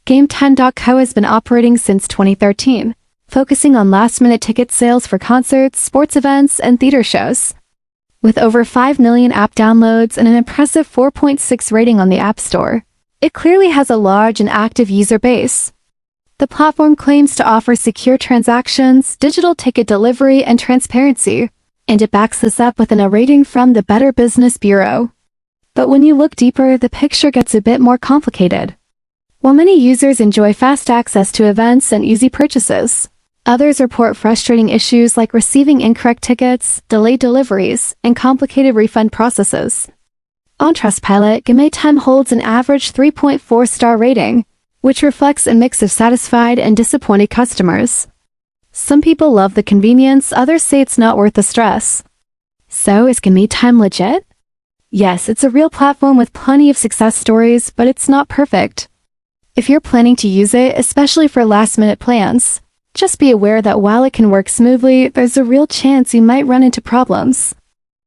GameTime.co has been operating since 2013, focusing on last-minute ticket sales for concerts, sports events, and theater shows. With over 5 million app downloads and an impressive 4.6 rating on the App Store, it clearly has a large and active user base. The platform claims to offer secure transactions, digital ticket delivery, and transparency, and it backs this up with a rating from the Better Business Bureau. But when you look deeper, the picture gets a bit more complicated. While many users enjoy fast access to events and easy purchases, others report frustrating issues like receiving incorrect tickets, delayed deliveries, and complicated refund processes. On Trustpilot, GameTime holds an average 3.4-star rating, which reflects a mix of satisfied and disappointed customers. Some people love the convenience, others say it's not worth the stress. So, is GameTime legit? Yes, it's a real platform with plenty of success stories, but it's not perfect. If you're planning to use it, especially for last-minute plans, just be aware that while it can work smoothly, there's a real chance you might run into problems.